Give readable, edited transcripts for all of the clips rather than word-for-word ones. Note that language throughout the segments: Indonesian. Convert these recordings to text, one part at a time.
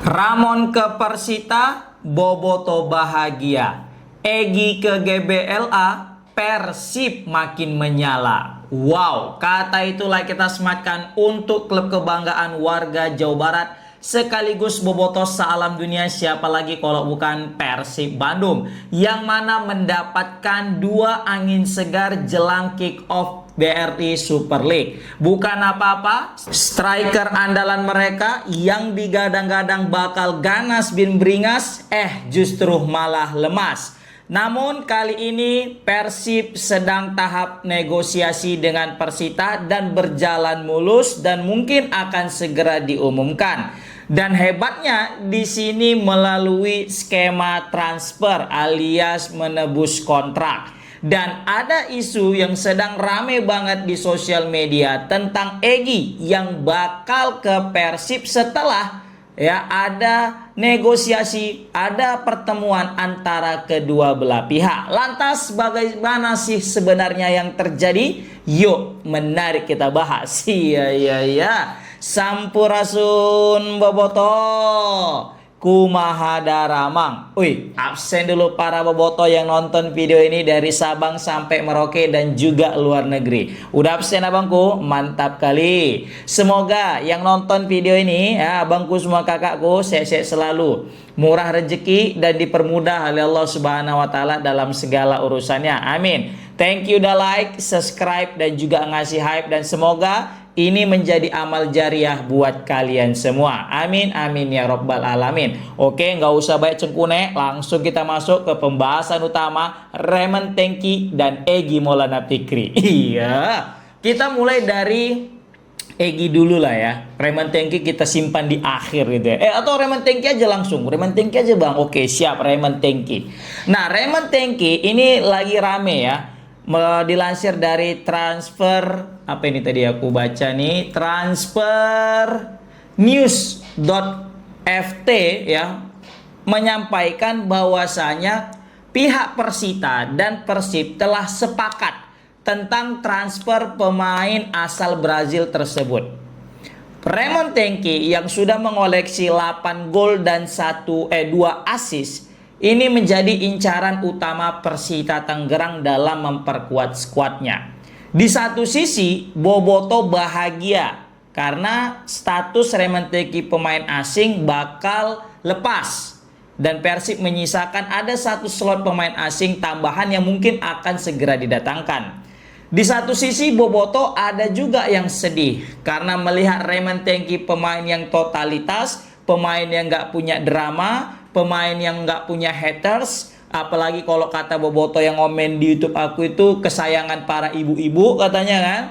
Ramon ke Persita, Boboto bahagia. Egy ke GBLA, Persib makin menyala. Wow, kata itulah kita sematkan untuk klub kebanggaan warga Jawa Barat sekaligus bobotoh sealam dunia, siapa lagi kalau bukan Persib Bandung, yang mana mendapatkan dua angin segar jelang kick off BRI Super League. Bukan apa-apa, striker andalan mereka yang digadang-gadang bakal ganas bin beringas, justru malah lemas. Namun kali ini Persib sedang tahap negosiasi dengan Persita dan berjalan mulus dan mungkin akan segera diumumkan. Dan hebatnya di sini melalui skema transfer alias menebus kontrak. Dan ada isu yang sedang rame banget di sosial media tentang Egy yang bakal ke Persib setelah ada negosiasi, ada pertemuan antara kedua belah pihak. Lantas bagaimana sih sebenarnya yang terjadi? Yuk, menarik kita bahas. Iya. Sampurasun boboto, kumaha daramang. Absen dulu para boboto yang nonton video ini dari Sabang sampai Merauke dan juga luar negeri. Udah absen abangku? Mantap kali. Semoga yang nonton video ini, abangku semua kakakku, sehat-sehat selalu, murah rezeki dan dipermudah oleh Allah Subhanahu wa taala dalam segala urusannya. Amin. Thank you udah like, subscribe dan juga ngasih hype, dan semoga ini menjadi amal jariah buat kalian semua. Amin, amin ya robbal alamin. Oke, nggak usah banyak cengkune, langsung kita masuk ke pembahasan utama Raymond Tengki dan Egy Maulana Fikri. Iya, kita mulai dari Egy dulu lah ya. Raymond Tengki kita simpan di akhir gitu ya. Atau Raymond Tengki aja langsung. Raymond Tengki aja bang. Oke, siap Raymond Tengki. Nah, Raymond Tengki ini lagi rame ya. Dilansir dari transfer, apa ini tadi aku baca nih, transfer news.ft ya, menyampaikan bahwasanya pihak Persita dan Persib telah sepakat tentang transfer pemain asal Brazil tersebut. Raymond Tengki yang sudah mengoleksi 8 gol dan 2 assist ini menjadi incaran utama Persita Tangerang dalam memperkuat skuadnya. Di satu sisi, Boboto bahagia karena status Raymond Tengki pemain asing bakal lepas. Dan Persib menyisakan ada 1 slot pemain asing tambahan yang mungkin akan segera didatangkan. Di satu sisi, Boboto ada juga yang sedih karena melihat Raymond Tengki pemain yang totalitas, pemain yang nggak punya drama, pemain yang nggak punya haters. Apalagi kalau kata Boboto yang ngomen di YouTube aku itu kesayangan para ibu-ibu katanya kan.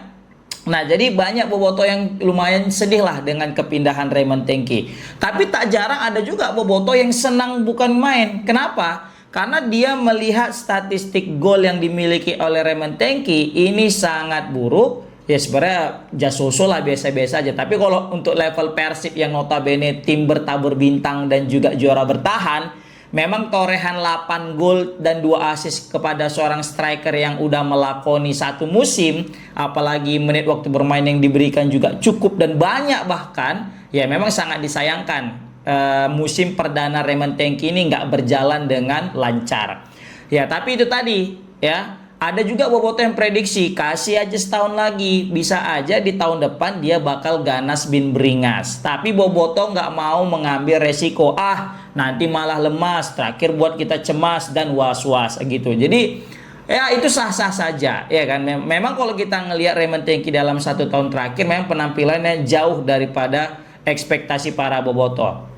Nah, jadi banyak Boboto yang lumayan sedih lah dengan kepindahan Raymond Tengki. Tapi tak jarang ada juga Boboto yang senang bukan main. Kenapa? Karena dia melihat statistik gol yang dimiliki oleh Raymond Tengki ini sangat buruk. Ya sebenarnya jasoso lah, biasa-biasa aja. Tapi kalau untuk level Persib yang notabene tim bertabur bintang dan juga juara bertahan, memang torehan 8 gol dan 2 assist kepada seorang striker yang udah melakoni 1 musim, apalagi menit waktu bermain yang diberikan juga cukup dan banyak bahkan, ya memang sangat disayangkan musim perdana Raymond Tengki ini nggak berjalan dengan lancar. Ya tapi itu tadi ya. Ada juga Boboto yang prediksi kasih aja setahun lagi, bisa aja di tahun depan dia bakal ganas bin beringas. Tapi Boboto nggak mau mengambil resiko, nanti malah lemas, terakhir buat kita cemas dan was-was gitu. Jadi ya itu sah-sah saja ya kan. Memang kalau kita ngelihat Raymond Tengki dalam 1 tahun terakhir memang penampilannya jauh daripada ekspektasi para Boboto.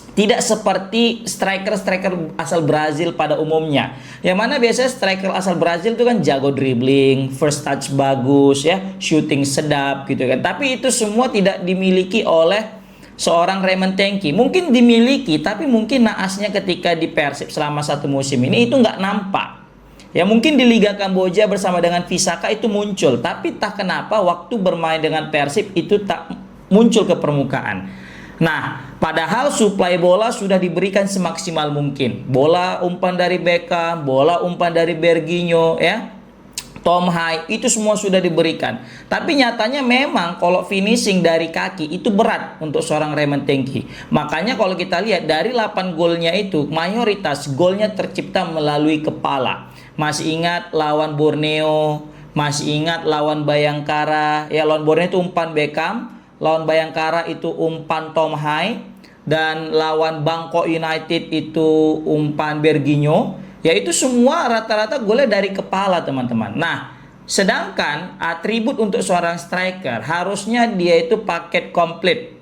Tidak seperti striker-striker asal Brazil pada umumnya. Yang mana biasanya striker asal Brazil itu kan jago dribbling, first touch bagus ya, shooting sedap gitu kan. Tapi itu semua tidak dimiliki oleh seorang Raymond Tengki. Mungkin dimiliki, tapi mungkin naasnya ketika di Persib selama 1 musim ini itu nggak nampak. Ya mungkin di Liga Kamboja bersama dengan Visaka itu muncul, tapi tak kenapa waktu bermain dengan Persib itu tak muncul ke permukaan. Nah, padahal suplai bola sudah diberikan semaksimal mungkin. Bola umpan dari Beckham, bola umpan dari Berginho ya. Tom Hai, itu semua sudah diberikan. Tapi nyatanya memang kalau finishing dari kaki itu berat untuk seorang Raymond Tengki. Makanya kalau kita lihat dari 8 golnya itu, mayoritas golnya tercipta melalui kepala. Masih ingat lawan Borneo, masih ingat lawan Bayangkara. Ya, lawan Borneo itu umpan Beckham, lawan Bayangkara itu umpan Tom Hai, dan lawan Bangkok United itu umpan Berginho. Ya, itu semua rata-rata golnya dari kepala, teman-teman. Nah, sedangkan atribut untuk seorang striker harusnya dia itu paket komplit.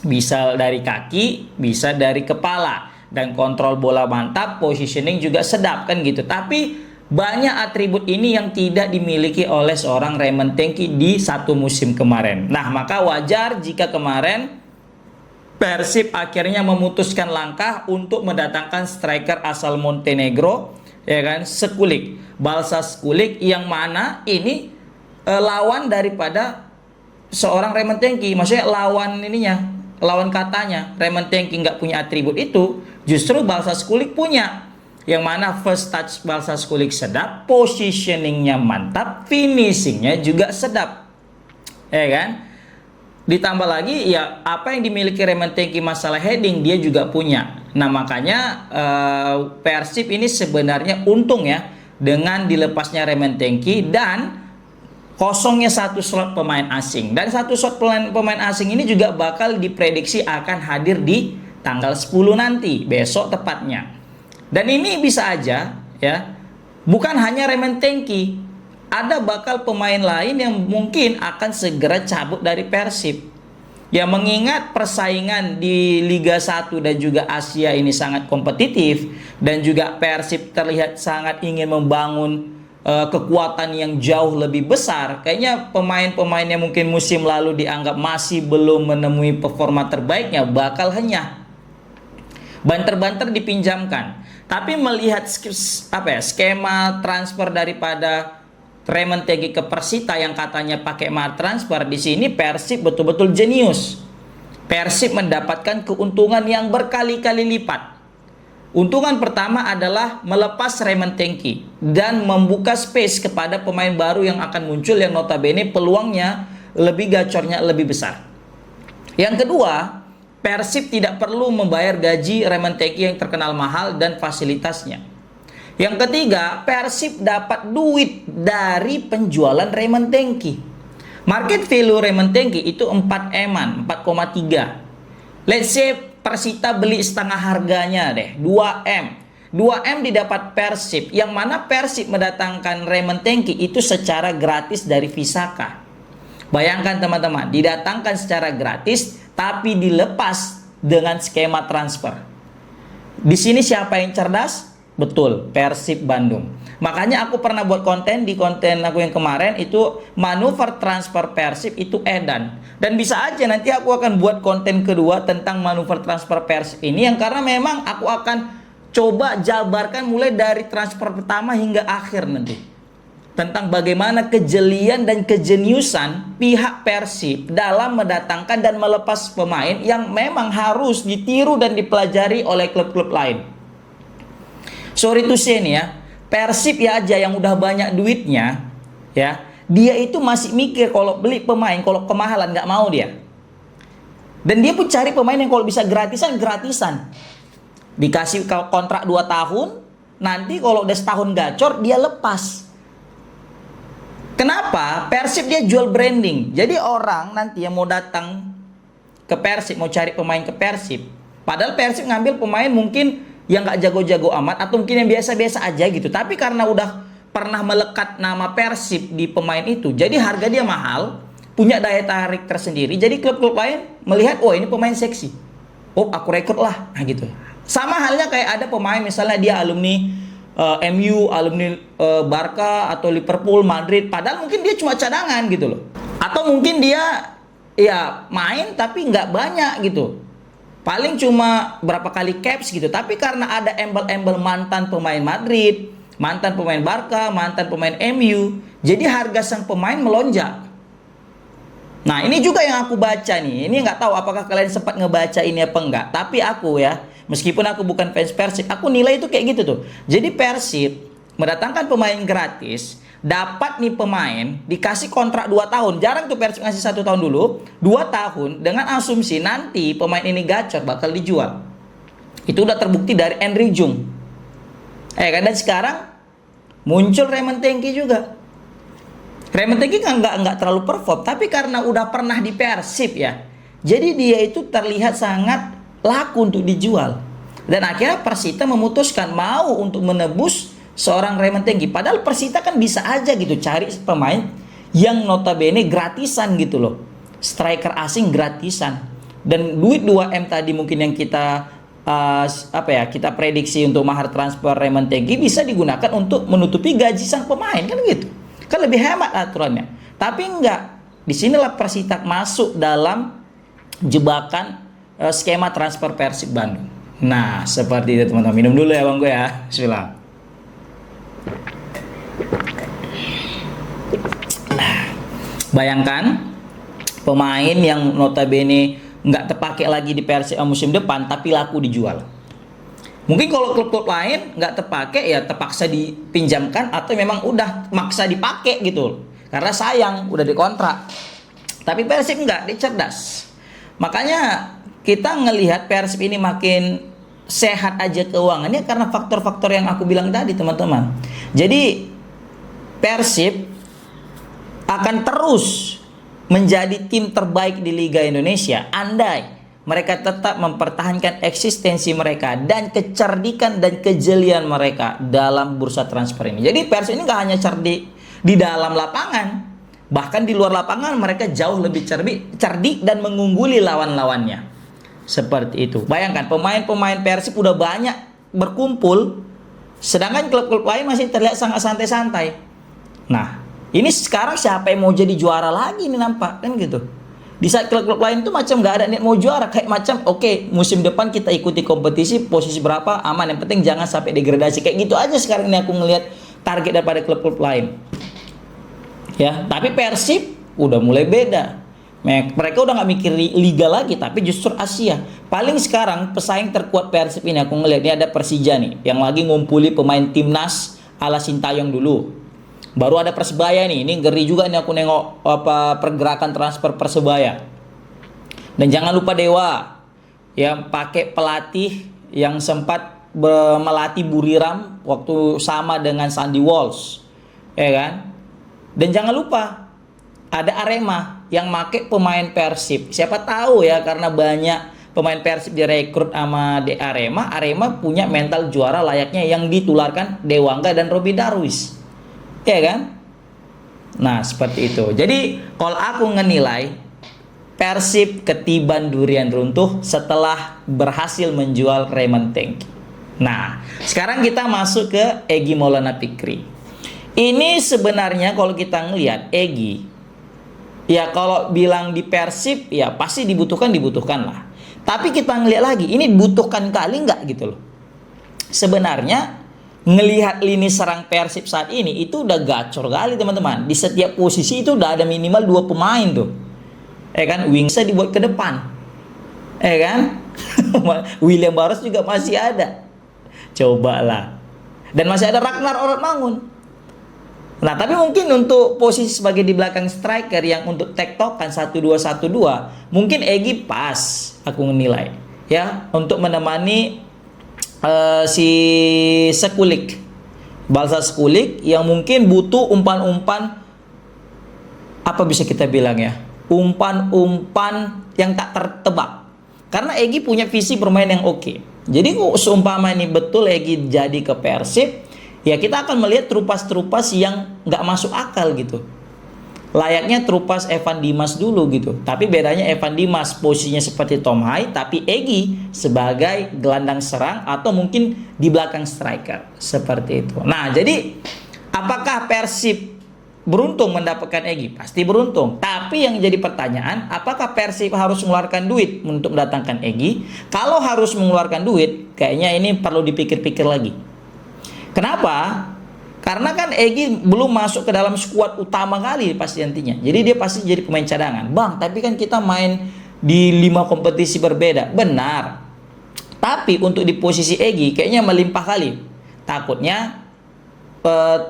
Bisa dari kaki, bisa dari kepala, dan kontrol bola mantap, positioning juga sedap kan gitu. Tapi banyak atribut ini yang tidak dimiliki oleh seorang Raymond Tengki di satu musim kemarin. Nah, maka wajar jika kemarin Persib akhirnya memutuskan langkah untuk mendatangkan striker asal Montenegro, ya kan, Sekulik, Balsa Sekulik, yang mana ini lawan daripada seorang Raymond Tengki. Maksudnya lawan ininya, lawan katanya Raymond Tengki nggak punya atribut itu, justru Balsa Sekulik punya. Yang mana first touch Balsa Sekulik sedap, positioningnya mantap, finishingnya juga sedap, ya kan. Ditambah lagi ya apa yang dimiliki Raymond Tengki masalah heading dia juga punya. Nah, makanya Persib ini sebenarnya untung ya dengan dilepasnya Raymond Tengki dan kosongnya satu slot pemain asing. Dan satu slot pemain asing ini juga bakal diprediksi akan hadir di tanggal 10 nanti, besok tepatnya. Dan ini bisa aja ya, bukan hanya Raymond Tengki, ada bakal pemain lain yang mungkin akan segera cabut dari Persib. Ya, mengingat persaingan di Liga 1 dan juga Asia ini sangat kompetitif, dan juga Persib terlihat sangat ingin membangun kekuatan yang jauh lebih besar. Kayaknya pemain-pemain yang mungkin musim lalu dianggap masih belum menemui performa terbaiknya bakal hanya banter-banter dipinjamkan. Tapi melihat skema transfer daripada Raymond Tengki ke Persita yang katanya pakai mahar transfer, di sini Persib betul-betul jenius. Persib mendapatkan keuntungan yang berkali-kali lipat. Untungan pertama adalah melepas Raymond Tengki dan membuka space kepada pemain baru yang akan muncul, yang notabene peluangnya lebih gacornya lebih besar. Yang kedua, Persib tidak perlu membayar gaji Raymond Tengki yang terkenal mahal dan fasilitasnya. Yang ketiga, Persib dapat duit dari penjualan Raymond Tengki. Market value Raymond Tengki itu 4M-an, 4,3. Let's say Persita beli setengah harganya deh, 2M. 2M didapat Persib, yang mana Persib mendatangkan Raymond Tengki itu secara gratis dari Visaka. Bayangkan teman-teman, didatangkan secara gratis tapi dilepas dengan skema transfer. Di sini siapa yang cerdas? Betul, Persib Bandung. Makanya aku pernah buat konten di konten aku yang kemarin itu, manuver transfer Persib itu edan. Dan bisa aja nanti aku akan buat konten kedua tentang manuver transfer Persib ini, yang karena memang aku akan coba jabarkan mulai dari transfer pertama hingga akhir nanti. Tentang bagaimana kejelian dan kejeniusan pihak Persib dalam mendatangkan dan melepas pemain yang memang harus ditiru dan dipelajari oleh klub-klub lain. Sorry to say nih ya, Persib ya aja yang udah banyak duitnya, ya, dia itu masih mikir kalau beli pemain, kalau kemahalan nggak mau dia. Dan dia pun cari pemain yang kalau bisa gratisan, gratisan. Dikasih kontrak 2 tahun, nanti kalau udah setahun gacor, dia lepas. Kenapa? Persib dia jual branding. Jadi orang nanti yang mau datang ke Persib, mau cari pemain ke Persib, padahal Persib ngambil pemain mungkin yang gak jago-jago amat, atau mungkin yang biasa-biasa aja gitu. Tapi karena udah pernah melekat nama Persib di pemain itu, jadi harga dia mahal, punya daya tarik tersendiri. Jadi klub-klub lain melihat, oh ini pemain seksi, oh aku rekrut lah, nah gitu. Sama halnya kayak ada pemain misalnya dia alumni MU, alumni Barca atau Liverpool, Madrid, padahal mungkin dia cuma cadangan gitu loh. Atau mungkin dia ya main tapi nggak banyak gitu, paling cuma berapa kali caps gitu. Tapi karena ada embel-embel mantan pemain Madrid, mantan pemain Barca, mantan pemain MU, jadi harga sang pemain melonjak. Nah, ini juga yang aku baca nih. Ini nggak tahu apakah kalian sempat ngebaca ini apa enggak. Tapi aku ya, meskipun aku bukan fans Persib, aku nilai itu kayak gitu tuh. Jadi Persib mendatangkan pemain gratis dapat nih pemain dikasih kontrak 2 tahun. Jarang tuh Persib ngasih 1 tahun dulu, 2 tahun dengan asumsi nanti pemain ini gacor bakal dijual. Itu udah terbukti dari Enri Jung. Kan, dan sekarang muncul Raymond Tengki juga. Raymond Tengki kan nggak terlalu perform, tapi karena udah pernah di Persib ya, jadi dia itu terlihat sangat laku untuk dijual. Dan akhirnya Persita memutuskan mau untuk menebus seorang Raymond Tengki. Padahal Persita kan bisa aja gitu cari pemain yang notabene gratisan gitu loh, striker asing gratisan. Dan duit 2M tadi mungkin yang kita kita prediksi untuk mahar transfer Raymond Tengki bisa digunakan untuk menutupi gaji sang pemain kan gitu. Kan lebih hemat aturannya. Tapi enggak. Disinilah Persita masuk dalam jebakan skema transfer Persib Bandung. Nah, seperti itu teman-teman. Minum dulu ya Bang gue ya. Bismillah. Bayangkan pemain yang notabene nggak terpakai lagi di Persib musim depan tapi laku dijual. Mungkin kalau klub-klub lain nggak terpakai ya terpaksa dipinjamkan atau memang udah maksa dipakai gitu. Karena sayang udah dikontrak. Tapi Persib nggak, dia cerdas. Makanya kita ngelihat Persib ini makin sehat aja keuangannya karena faktor-faktor yang aku bilang tadi teman-teman. Jadi Persib akan terus menjadi tim terbaik di Liga Indonesia andai mereka tetap mempertahankan eksistensi mereka dan kecerdikan dan kejelian mereka dalam bursa transfer ini. Jadi Persib ini nggak hanya cerdik di dalam lapangan, bahkan di luar lapangan mereka jauh lebih cerdik dan mengungguli lawan-lawannya. Seperti itu. Bayangkan pemain-pemain Persib udah banyak berkumpul, sedangkan klub-klub lain masih terlihat sangat santai-santai. Nah, ini sekarang siapa yang mau jadi juara lagi nih nampak kan gitu. Di saat klub-klub lain tuh macam nggak ada niat mau juara, kayak macam oke, musim depan kita ikuti kompetisi posisi berapa aman, yang penting jangan sampai degradasi, kayak gitu aja sekarang ini aku ngelihat target daripada klub-klub lain. Ya, tapi Persib udah mulai beda. Mereka udah nggak mikir liga lagi, tapi justru Asia. Paling sekarang pesaing terkuat Persib ini aku ngelihat ini ada Persija nih, yang lagi ngumpuli pemain timnas ala Sintayong dulu. Baru ada Persebaya nih, ini ngeri juga nih aku nengok pergerakan transfer Persebaya. Dan jangan lupa Dewa yang pakai pelatih yang sempat melatih Buriram waktu sama dengan Sandy Walsh, ya kan? Dan jangan lupa ada Arema yang pakai pemain Persib. Siapa tahu ya, karena banyak pemain Persib direkrut sama Arema, Arema punya mental juara layaknya yang ditularkan Dewangga dan Robby Darwish. Ya kan? Nah, seperti itu. Jadi, kalau aku ngenilai Persib ketiban durian runtuh setelah berhasil menjual Raymond Tengki. Nah, sekarang kita masuk ke Egy Maulana Fikri. Ini sebenarnya kalau kita ngelihat Egy, ya kalau bilang di Persib ya pasti dibutuhkan lah. Tapi kita ngelihat lagi, ini dibutuhkan kali nggak gitu loh. Sebenarnya ngelihat lini serang Persib saat ini itu udah gacor kali teman-teman. Di setiap posisi itu udah ada minimal 2 pemain tuh. Kan wingsnya dibuat ke depan. Kan William Barros juga masih ada. Cobalah. Dan masih ada Ragnar Orotmangun. Nah, tapi mungkin untuk posisi sebagai di belakang striker yang untuk tektokan 1-2-1-2, mungkin Egy pas aku menilai. Ya, untuk menemani si Sekulik, Balsa Sekulik yang mungkin butuh umpan-umpan, apa bisa kita bilang ya, umpan-umpan yang tak tertebak. Karena Egy punya visi bermain yang oke. Jadi seumpama ini betul Egy jadi ke Persib, ya kita akan melihat terupas-terupas yang nggak masuk akal gitu. Layaknya terupas Evan Dimas dulu gitu. Tapi bedanya Evan Dimas posisinya seperti Tom Hai, tapi Egy sebagai gelandang serang atau mungkin di belakang striker. Seperti itu. Nah, jadi apakah Persib beruntung mendapatkan Egy? Pasti beruntung. Tapi yang jadi pertanyaan, apakah Persib harus mengeluarkan duit untuk mendatangkan Egy? Kalau harus mengeluarkan duit, kayaknya ini perlu dipikir-pikir lagi. Kenapa? Karena kan Egy belum masuk ke dalam skuad utama kali pasti nantinya. Jadi dia pasti jadi pemain cadangan. Bang, tapi kan kita main di 5 kompetisi berbeda. Benar. Tapi untuk di posisi Egy kayaknya melimpah kali. Takutnya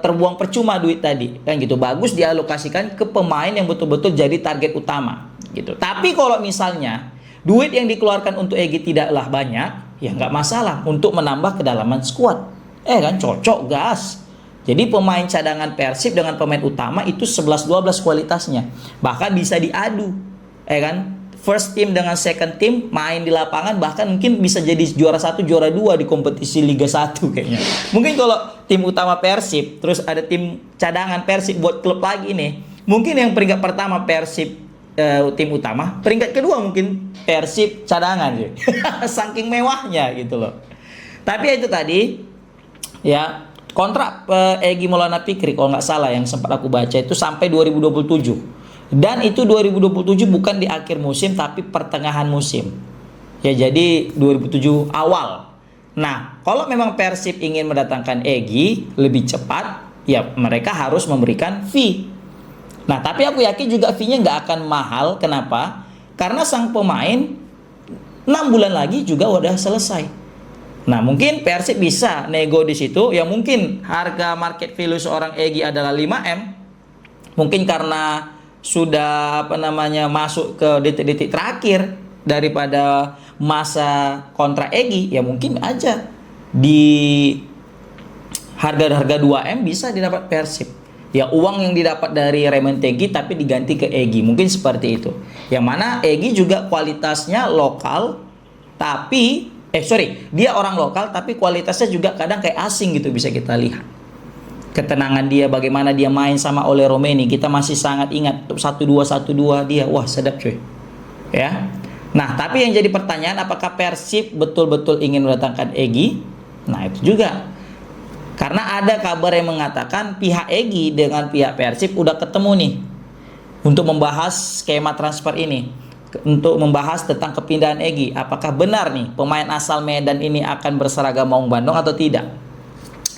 terbuang percuma duit tadi kan gitu. Bagus dialokasikan ke pemain yang betul-betul jadi target utama gitu. Tapi kalau misalnya duit yang dikeluarkan untuk Egy tidaklah banyak, ya nggak masalah untuk menambah kedalaman skuad. Kan cocok gas. Jadi pemain cadangan Persib dengan pemain utama itu 11-12 kualitasnya. Bahkan bisa diadu. Kan? First team dengan second team main di lapangan, bahkan mungkin bisa jadi juara 1, juara 2 di kompetisi Liga 1 kayaknya. Mungkin kalau tim utama Persib, terus ada tim cadangan Persib buat klub lagi nih. Mungkin yang peringkat pertama Persib tim utama, peringkat kedua mungkin Persib cadangan sih. Saking mewahnya gitu loh. Tapi itu tadi ya, kontrak Egy Maulana Fikri kalau nggak salah yang sempat aku baca itu sampai 2027. Dan itu 2027 bukan di akhir musim tapi pertengahan musim. Ya jadi 2007 awal. Nah, kalau memang Persib ingin mendatangkan Egy lebih cepat, ya mereka harus memberikan fee. Nah, tapi aku yakin juga fee-nya nggak akan mahal. Kenapa? Karena sang pemain 6 bulan lagi juga udah selesai. Nah, mungkin Persib bisa nego di situ. Ya mungkin harga market value seorang Egy adalah 5M. Mungkin karena sudah masuk ke detik-detik terakhir daripada masa kontrak Egy, ya mungkin aja di harga 2M bisa didapat Persib. Ya uang yang didapat dari Raymond Tegi tapi diganti ke Egy, mungkin seperti itu. Yang mana Egy juga kualitasnya lokal, tapi dia orang lokal tapi kualitasnya juga kadang kayak asing gitu, bisa kita lihat. Ketenangan dia, bagaimana dia main sama Ole Romeni, kita masih sangat ingat 1-2 dia, wah sedap cuy. Ya. Nah, tapi yang jadi pertanyaan, apakah Persib betul-betul ingin mendatangkan Egy? Nah, itu juga. Karena ada kabar yang mengatakan pihak Egy dengan pihak Persib udah ketemu nih untuk membahas skema transfer ini, untuk membahas tentang kepindahan Egy. Apakah benar nih pemain asal Medan ini akan berseragam Maung Bandung atau tidak?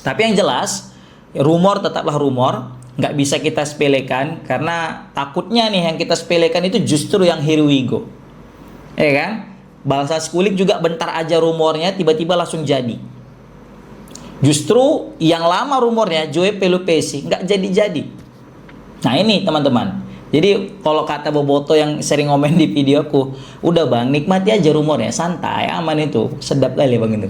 Tapi yang jelas, rumor tetaplah rumor, nggak bisa kita sepelekan, karena takutnya nih yang kita sepelekan itu justru yang here we go. Ya kan? Bangsa Skulik juga bentar aja rumornya tiba-tiba langsung jadi. Justru yang lama rumornya Joe Pelupesi nggak jadi-jadi. Nah ini teman-teman. Jadi kalau kata Boboto yang sering ngomen di videoku, udah bang nikmati aja rumornya, santai, aman itu, sedap kali bang itu.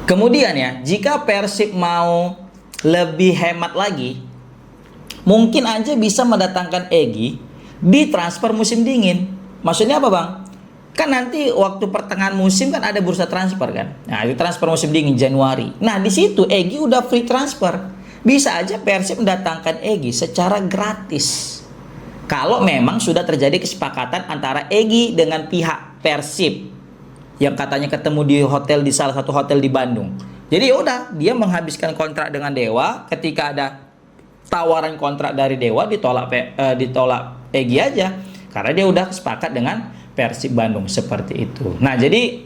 Kemudian ya, jika Persib mau lebih hemat lagi, mungkin aja bisa mendatangkan Egy di transfer musim dingin. Maksudnya apa bang? Kan nanti waktu pertengahan musim kan ada bursa transfer kan. Nah itu transfer musim dingin Januari. Nah di situ Egy udah free transfer. Bisa aja Persib mendatangkan Egy secara gratis. Kalau memang sudah terjadi kesepakatan antara Egy dengan pihak Persib yang katanya ketemu di salah satu hotel di Bandung. Jadi udah dia menghabiskan kontrak dengan Dewa, ketika ada tawaran kontrak dari Dewa ditolak Egy aja karena dia udah sepakat dengan Persib Bandung, seperti itu. Nah, jadi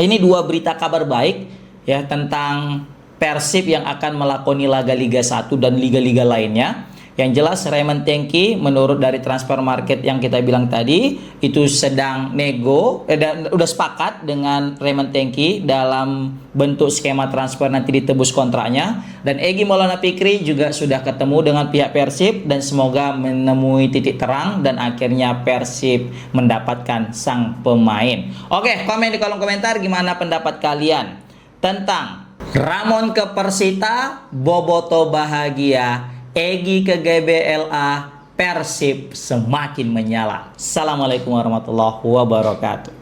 ini dua berita kabar baik ya tentang Persib yang akan melakoni laga Liga 1 dan liga-liga lainnya. Yang jelas Raymond Tengki menurut dari transfer market yang kita bilang tadi itu sedang dan udah sepakat dengan Raymond Tengki dalam bentuk skema transfer nanti ditebus kontraknya, dan Egy Maulana Fikri juga sudah ketemu dengan pihak Persib dan semoga menemui titik terang dan akhirnya Persib mendapatkan sang pemain. Oke, komen di kolom komentar gimana pendapat kalian tentang Ramon ke Persita, Boboto bahagia, Egy ke GBLA, Persib semakin menyala. Assalamualaikum warahmatullahi wabarakatuh.